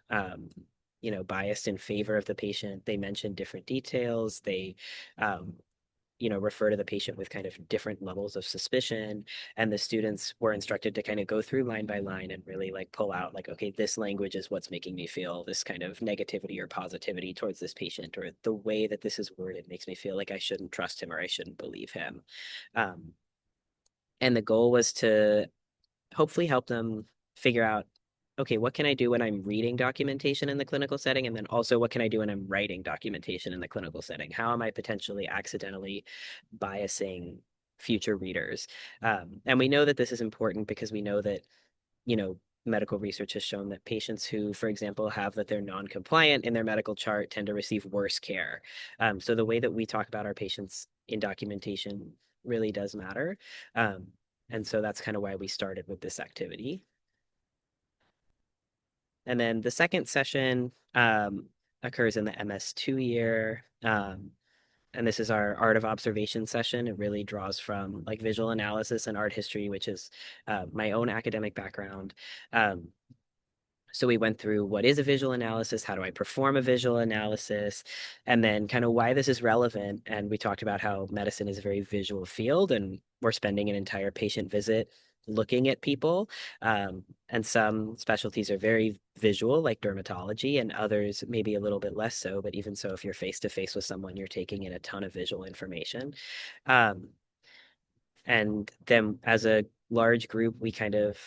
biased in favor of the patient. They mention different details. They um, refer to the patient with kind of different levels of suspicion. And the students were instructed to kind of go through line by line and really like pull out like, okay, this language is what's making me feel this kind of negativity or positivity towards this patient, or the way that this is worded makes me feel like I shouldn't trust him or I shouldn't believe him. Um, and the goal was to hopefully help them figure out, okay, what can I do when I'm reading documentation in the clinical setting? And then also, what can I do when I'm writing documentation in the clinical setting? How am I potentially accidentally biasing future readers? And we know that this is important because we know that, you know, medical research has shown that patients who, for example, have that they're non-compliant in their medical chart tend to receive worse care. So the way that we talk about our patients in documentation really does matter. Um, and so that's kind of why we started with this activity. And then the second session occurs in the MS2 year. And this is our art of observation session. It really draws from like visual analysis and art history, which is my own academic background. Um, so we went through what is a visual analysis, how do I perform a visual analysis, and then kind of why this is relevant. And we talked about how medicine is a very visual field, and we're spending an entire patient visit looking at people. And some specialties are very visual, like dermatology, and others maybe a little bit less so. But even so, if you're face to face with someone, you're taking in a ton of visual information. Um, and then as a large group, we kind of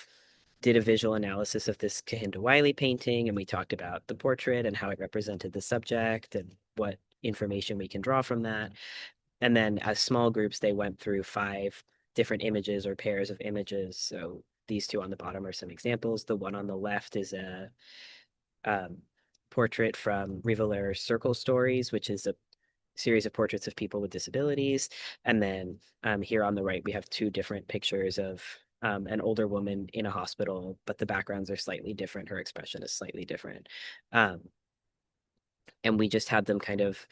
did a visual analysis of this Kehinde Wiley painting, and we talked about the portrait and how it represented the subject and what information we can draw from that. And then as small groups, they went through 5 different images or pairs of images. So these two on the bottom are some examples. The one on the left is a um, portrait from Rivaler's Circle Stories, which is a series of portraits of people with disabilities. And then here on the right, we have 2 different pictures of an older woman in a hospital, but the backgrounds are slightly different. Her expression is slightly different. Um, and we just had them kind of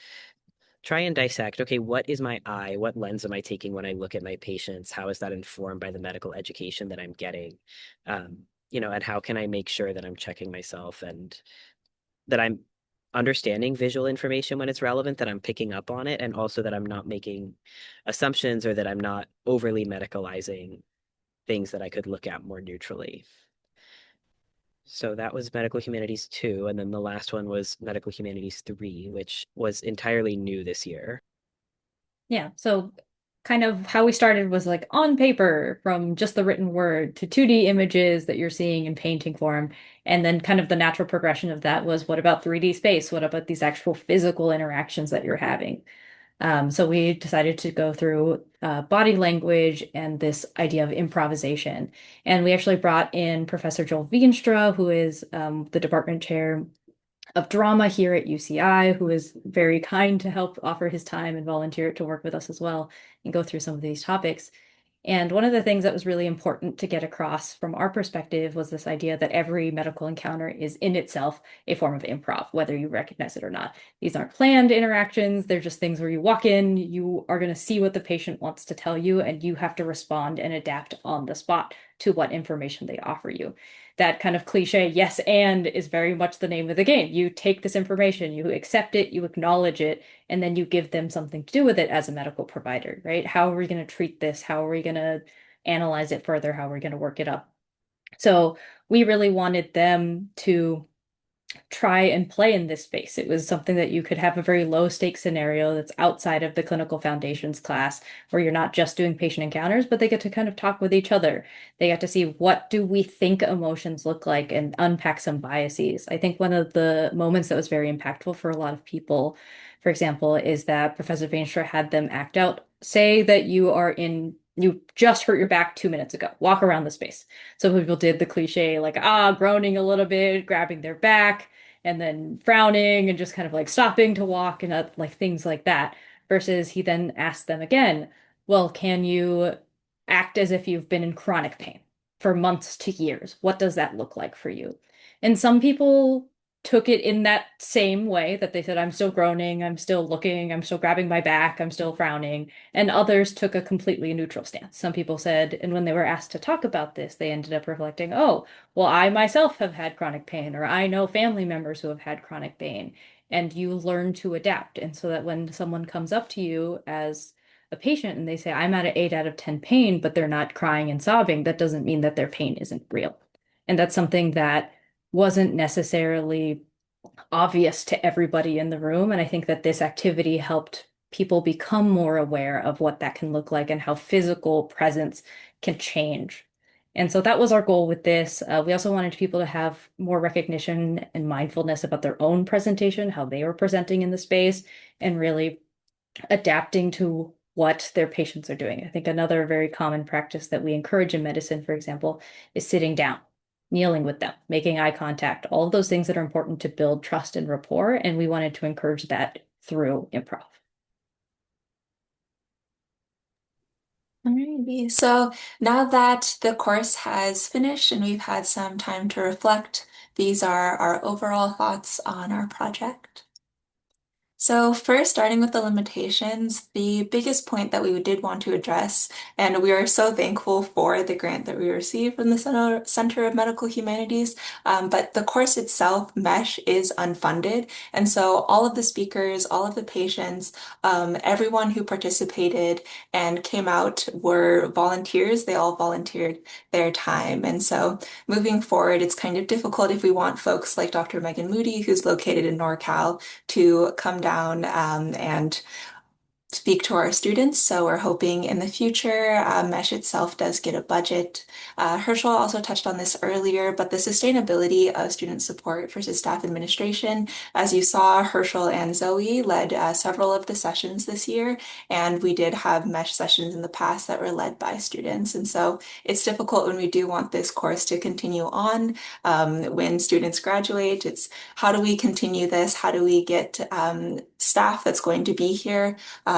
try and dissect, okay, what is my eye? What lens am I taking when I look at my patients? How is that informed by the medical education that I'm getting? And how can I make sure that I'm checking myself and that I'm understanding visual information when it's relevant, that I'm picking up on it, and also that I'm not making assumptions or that I'm not overly medicalizing things that I could look at more neutrally. So that was Medical Humanities 2, and then the last one was Medical Humanities 3, which was entirely new this year.
Yeah, so kind of how we started was like on paper from just the written word to 2D images that you're seeing in painting form. And then kind of the natural progression of that was what about 3D space? What about these actual physical interactions that you're having? So we decided to go through body language and this idea of improvisation. And we actually brought in Professor Joel Veenstra, who is the department chair of drama here at UCI, who is very kind to help offer his time and volunteer to work with us as well and go through some of these topics. And one of the things that was really important to get across from our perspective was this idea that every medical encounter is in itself a form of improv, whether you recognize it or not. These aren't planned interactions. They're just things where you walk in, you are going to see what the patient wants to tell you, and you have to respond and adapt on the spot to what information they offer you. That kind of cliche, yes, and is very much the name of the game. You take this information, you accept it, you acknowledge it, and then you give them something to do with it as a medical provider, right? How are we going to treat this? How are we going to analyze it further? How are we going to work it up? So we really wanted them to try and play in this space. It was something that you could have a very low stakes scenario that's outside of the clinical foundations class where you're not just doing patient encounters, but they get to kind of talk with each other. They get to see what do we think emotions look like and unpack some biases. I think one of the moments that was very impactful for a lot of people, for example, is that Professor Veenstra had them act out. Say that you just hurt your back 2 minutes ago. Walk around the space. So people did the cliche, like, groaning a little bit, grabbing their back, and then frowning and just kind of like stopping to walk and like things like that. Versus he then asked them again, well, can you act as if you've been in chronic pain for months to years? What does that look like for you? And some people took it in that same way that they said, I'm still groaning, I'm still looking, I'm still grabbing my back, I'm still frowning. And others took a completely neutral stance. Some people said, and when they were asked to talk about this, they ended up reflecting, oh, well, I myself have had chronic pain, or I know family members who have had chronic pain. And you learn to adapt. And so that when someone comes up to you as a patient and they say, I'm at an 8 out of 10 pain, but they're not crying and sobbing, that doesn't mean that their pain isn't real. And that's something that wasn't necessarily obvious to everybody in the room. And I think that this activity helped people become more aware of what that can look like and how physical presence can change. And so that was our goal with this. We also wanted people to have more recognition and mindfulness about their own presentation, how they were presenting in the space, and really adapting to what their patients are doing. I think another very common practice that we encourage in medicine, for example, is sitting down, kneeling with them, making eye contact, all of those things that are important to build trust and rapport. And we wanted to encourage that through improv.
Alrighty. So now that the course has finished and we've had some time to reflect, these are our overall thoughts on our project. So first, starting with the limitations, the biggest point that we did want to address, and we are so thankful for the grant that we received from the Center of Medical Humanities, but the course itself, MESH, is unfunded. And so all of the speakers, all of the patients, everyone who participated and came out were volunteers. They all volunteered their time. And so moving forward, it's kind of difficult if we want folks like Dr. Megan Moody, who's located in NorCal, to come down and speak to our students. So we're hoping in the future, MESH itself does get a budget. Herschel also touched on this earlier, but the sustainability of student support versus staff administration. As you saw, Herschel and Zoe led several of the sessions this year, and we did have MESH sessions in the past that were led by students. And so it's difficult when we do want this course to continue on. When students graduate, it's how do we continue this? How do we get staff that's going to be here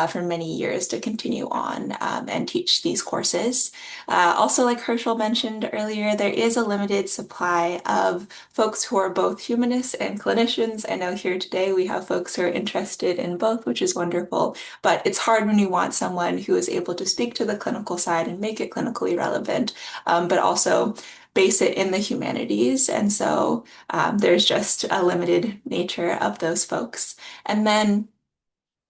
for many years to continue on and teach these courses. Also, like Herschel mentioned earlier, there is a limited supply of folks who are both humanists and clinicians. I know here today we have folks who are interested in both, which is wonderful, but it's hard when you want someone who is able to speak to the clinical side and make it clinically relevant, but also base it in the humanities. And so there's just a limited nature of those folks. And then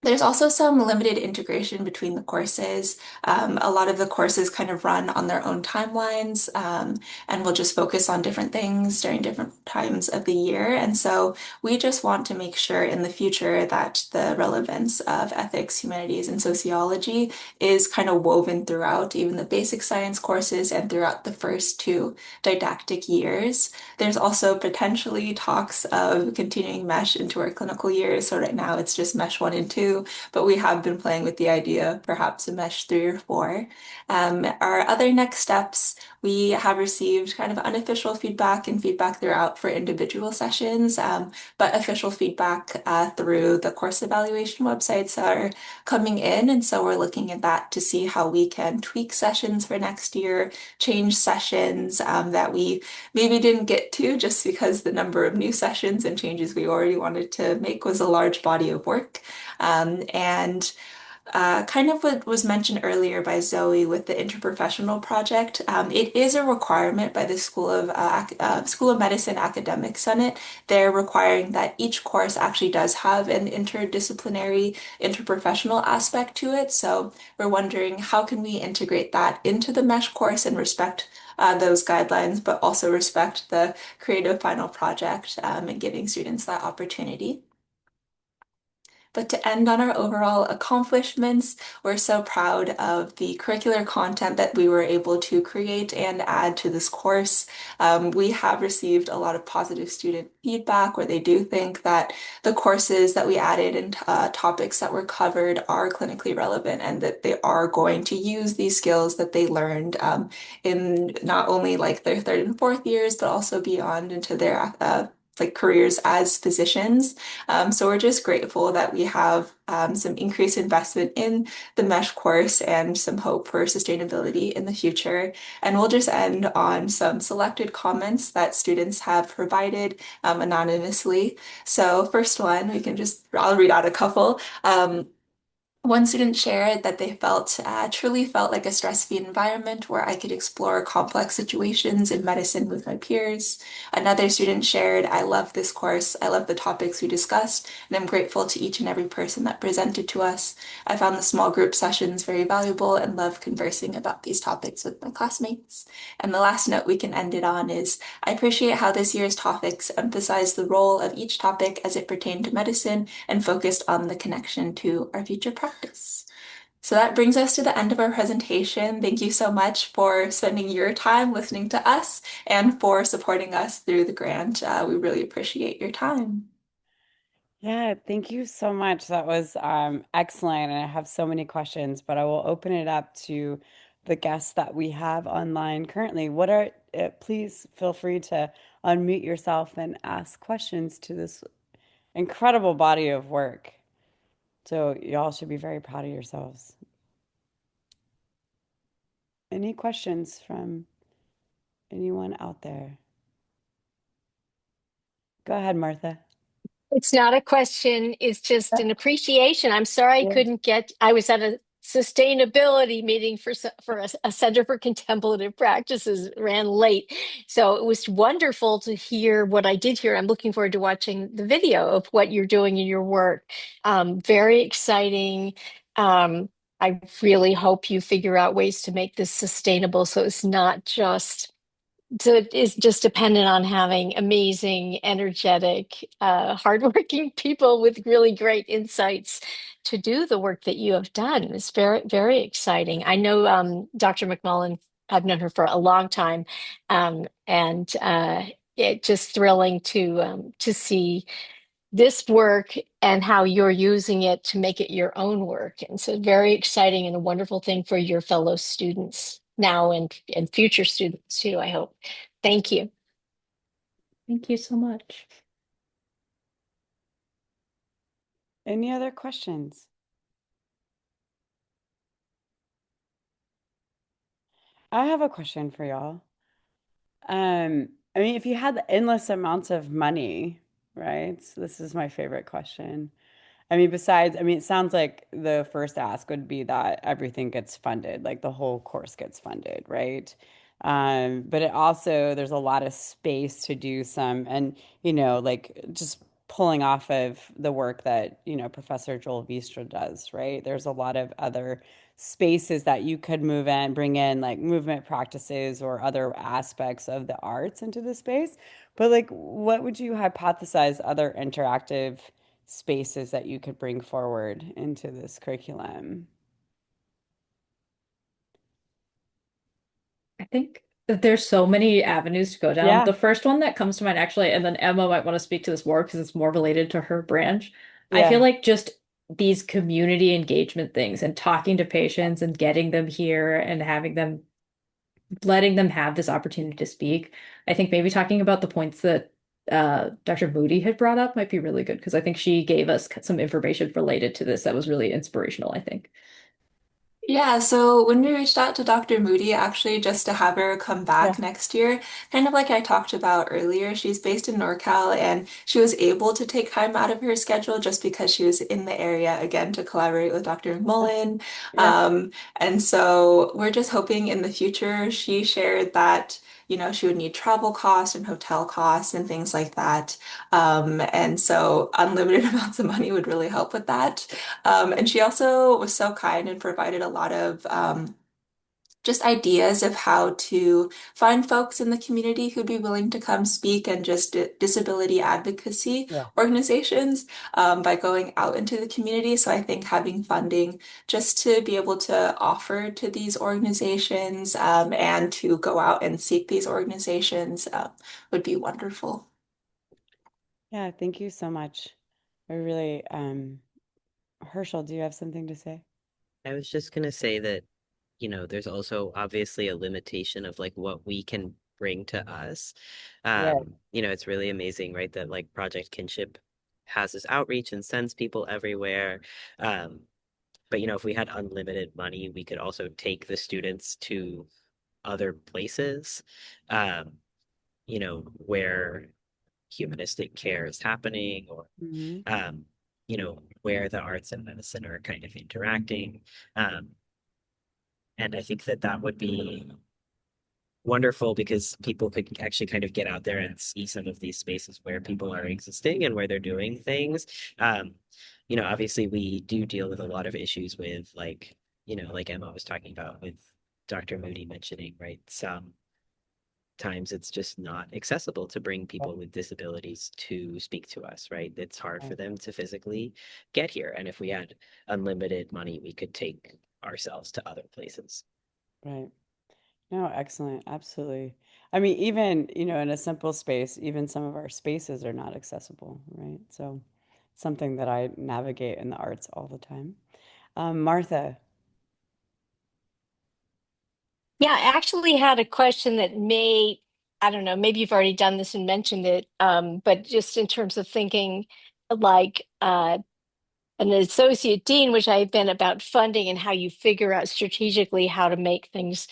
There's also some limited integration between the courses. A lot of the courses kind of run on their own timelines, and will just focus on different things during different times of the year. And so we just want to make sure in the future that the relevance of ethics, humanities, and sociology is kind of woven throughout even the basic science courses and throughout the first two didactic years. There's also potentially talks of continuing mesh into our clinical years. So right now it's just mesh one and two, but we have been playing with the idea of perhaps a mesh three or four. Our other next steps, we have received kind of unofficial feedback and feedback throughout for individual sessions, but official feedback through the course evaluation websites are coming in. And so we're looking at that to see how we can tweak sessions for next year, change sessions that we maybe didn't get to just because the number of new sessions and changes we already wanted to make was a large body of work. And kind of what was mentioned earlier by Zoe with the interprofessional project, it is a requirement by the School of Medicine Academic Senate. They're requiring that each course actually does have an interdisciplinary, interprofessional aspect to it. So we're wondering how can we integrate that into the mesh course and respect those guidelines, but also respect the creative final project and giving students that opportunity. But to end on our overall accomplishments, we're so proud of the curricular content that we were able to create and add to this course. We have received a lot of positive student feedback where they do think that the courses that we added and topics that were covered are clinically relevant and that they are going to use these skills that they learned in not only like their third and fourth years, but also beyond into their like careers as physicians. So we're just grateful that we have some increased investment in the mesh course and some hope for sustainability in the future. And we'll just end on some selected comments that students have provided anonymously. So first one, I'll read out a couple. One student shared that they truly felt like a stress-free environment where I could explore complex situations in medicine with my peers. Another student shared, I love this course. I love the topics we discussed, and I'm grateful to each and every person that presented to us. I found the small group sessions very valuable and love conversing about these topics with my classmates. And the last note we can end it on is, I appreciate how this year's topics emphasize the role of each topic as it pertained to medicine and focused on the connection to our future practice. So that brings us to the end of our presentation. Thank you so much for spending your time listening to us and for supporting us through the grant. We really appreciate your time.
Yeah, thank you so much. That was excellent. And I have so many questions, but I will open it up to the guests that we have online currently. Please feel free to unmute yourself and ask questions to this incredible body of work. So y'all should be very proud of yourselves. Any questions from anyone out there? Go ahead, Martha.
It's not a question, it's just an appreciation. I'm sorry I
Yeah.
couldn't I was at a sustainability meeting for a Center for Contemplative Practices, ran late. So it was wonderful to hear what I did here. I'm looking forward to watching the video of what you're doing in your work. Very exciting. I really hope you figure out ways to make this sustainable so it's not just so it is just dependent on having amazing, energetic, hardworking people with really great insights to do the work that you have done. It's very, very exciting. I know Dr. McMullen, I've known her for a long time, and it's just thrilling to see this work and how you're using it to make it your own work. And so very exciting and a wonderful thing for your fellow students now and future students too, I hope. Thank you.
Thank you so much.
Any other questions? I have a question for y'all. I mean, if you had endless amounts of money, right? So this is my favorite question. I mean, it sounds like the first ask would be that everything gets funded, like the whole course gets funded, right? But it also, there's a lot of space to do some, and like just pulling off of the work that, Professor Joel Vistra does, right? There's a lot of other spaces that you could move in, bring in like movement practices or other aspects of the arts into the space. But like, what would you hypothesize other interactive spaces that you could bring forward into this curriculum?
I think that there's so many avenues to go down.
Yeah,
The first one that comes to mind, actually, and then Emma might want to speak to this more because it's more related to her branch. I feel
yeah,
like just these community engagement things and talking to patients and getting them here and having them, letting them have this opportunity to speak. I think maybe talking about the points that Dr. Moody had brought up might be really good because I think she gave us some information related to this that was really inspirational, I think.
Yeah, so when we reached out to Dr. Moody, actually, just to have her come
yeah,
back next year, kind of like I talked about earlier, she's based in NorCal and she was able to take time out of her schedule just because she was in the area again to collaborate with Dr. Mullen.
yeah,
And so we're just hoping in the future she shared that, she would need travel costs and hotel costs and things like that. And so unlimited amounts of money would really help with that. And she also was so kind and provided a lot of just ideas of how to find folks in the community who'd be willing to come speak and just disability advocacy
yeah.
organizations by going out into the community. So I think having funding just to be able to offer to these organizations and to go out and seek these organizations would be wonderful.
Yeah, thank you so much. I really, Herschel, do you have something to say?
I was just gonna say that, there's also obviously a limitation of like what we can bring to us.
Right.
It's really amazing, right? That like Project Kinship has this outreach and sends people everywhere. Um, but if we had unlimited money, we could also take the students to other places, um, where humanistic care is happening or
Hmm.
um, where the arts and medicine are kind of interacting. Um, and I think that that would be wonderful because people could actually kind of get out there and see some of these spaces where people are existing and where they're doing things. Um, obviously we do deal with a lot of issues with like Emma was talking about with Dr. Moody mentioning, right? Sometimes it's just not accessible to bring people with disabilities to speak to us, right? It's hard for
Right,
them to physically get here. And if we had unlimited money, we could take ourselves to other places.
right. No, excellent. Absolutely. I mean, even, in a simple space, even some of our spaces are not accessible, right? So, something that I navigate in the arts all the time. Martha,
Yeah, I actually had a question that I don't know, maybe you've already done this and mentioned it, but just in terms of thinking like an associate dean, which I've been about funding and how you figure out strategically how to make things,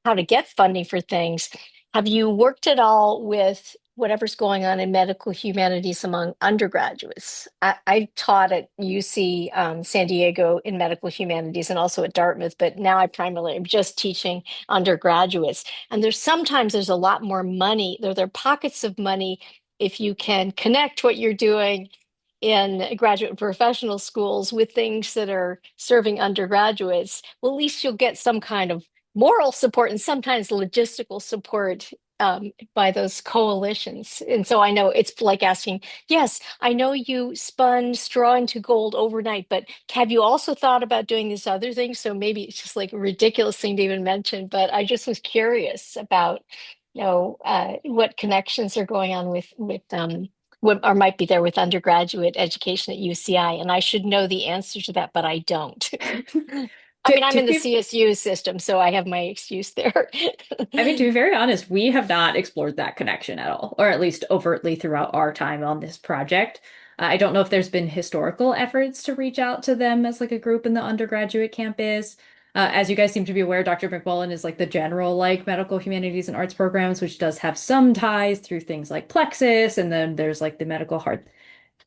how to get funding for things. Have you worked at all with whatever's going on in medical humanities among undergraduates? I taught at UC San Diego in medical humanities and also at Dartmouth, but now I primarily am just teaching undergraduates. And there's a lot more money. There are pockets of money if you can connect what you're doing in graduate and professional schools with things that are serving undergraduates, well, at least you'll get some kind of moral support and sometimes logistical support by those coalitions. And so I know it's like asking, yes, I know you spun straw into gold overnight, but have you also thought about doing these other things? So maybe it's just like a ridiculous thing to even mention, but I just was curious about, what connections are going on with what or might be there with undergraduate education at UCI. And I should know the answer to that, but I don't. I mean, I'm
To
in the
be
CSU system, so I have my excuse there.
I mean, to be very honest, we have not explored that connection at all, or at least overtly throughout our time on this project. I don't know if there's been historical efforts to reach out to them as like a group in the undergraduate campus. As you guys seem to be aware, Dr. McMullen is like the general like medical humanities and arts programs, which does have some ties through things like Plexus, and then there's like the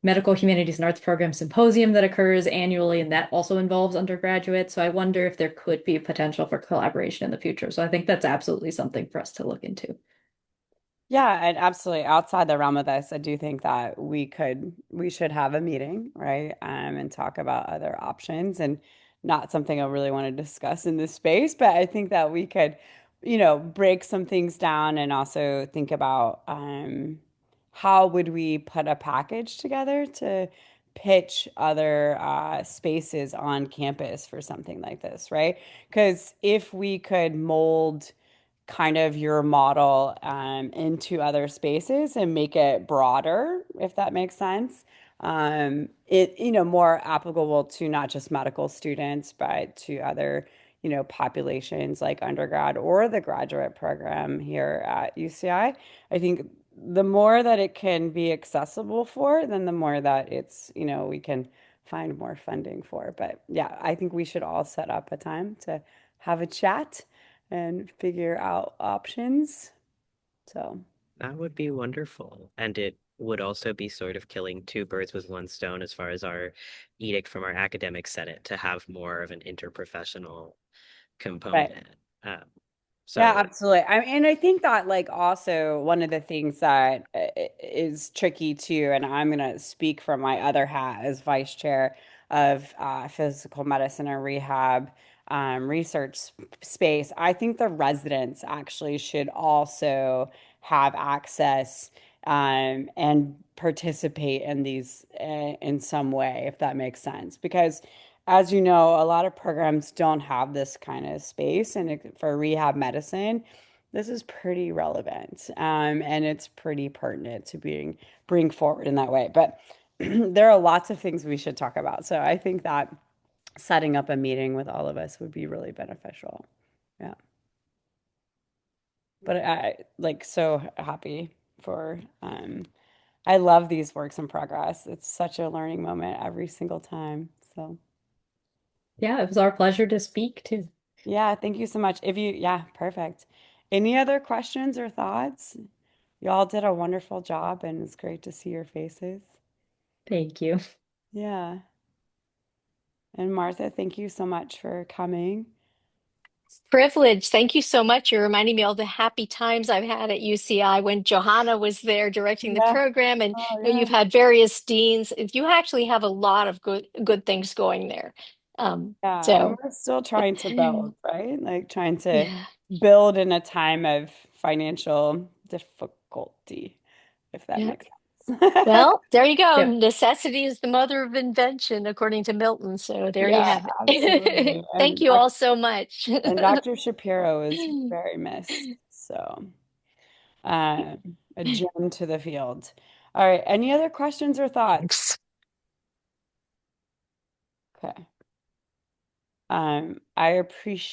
medical humanities and arts program symposium that occurs annually, and that also involves undergraduates. So I wonder if there could be potential for collaboration in the future. So I think that's absolutely something for us to look into.
Yeah, and absolutely outside the realm of this, I do think that we should have a meeting, right? And talk about other options and not something I really want to discuss in this space, but I think that we could, break some things down and also think about how would we put a package together to pitch other spaces on campus for something like this, right? Because if we could mold kind of your model into other spaces and make it broader, if that makes sense. More applicable to not just medical students, but to other, populations like undergrad or the graduate program here at UCI. I think the more that it can be accessible for, then the more that we can find more funding for. But yeah, I think we should all set up a time to have a chat and figure out options. So,
That would be wonderful. And it would also be sort of killing two birds with one stone as far as our edict from our academic senate to have more of an interprofessional
right.
component. Um,
Yeah,
so
absolutely. And I think that like also one of the things that is tricky too, and I'm going to speak from my other hat as vice chair of physical medicine and rehab research space. I think the residents actually should also have access and participate in these in some way, if that makes sense, because as you know, a lot of programs don't have this kind of space, and for rehab medicine, this is pretty relevant, and it's pretty pertinent to bring forward in that way. But there are lots of things we should talk about. So I think that setting up a meeting with all of us would be really beneficial. Yeah. But I like so happy for I love these works in progress. It's such a learning moment every single time. So
Yeah, it was our pleasure to speak too.
yeah, thank you so much. Yeah, perfect. Any other questions or thoughts? Y'all did a wonderful job and it's great to see your faces.
Thank you.
Yeah. And Martha, thank you so much for coming.
Privilege. Thank you so much. You're reminding me all the happy times I've had at UCI when Johanna was there directing the
Yeah.
program, and
Oh,
you know,
yeah.
you've had various deans. You actually have a lot of good things going there.
Yeah. And
So
we're still trying to build, right? Like trying to
yeah,
build in a time of financial difficulty, if that
yeah.
makes sense.
Well, there you go.
Yep.
Necessity is the mother of invention, according to Milton. So there you
Yeah,
have it.
absolutely.
Thank you all so much.
And Dr. Shapiro is very missed. So. A gem to the field. All right. Any other questions or thoughts?
Thanks.
Okay. I appreciate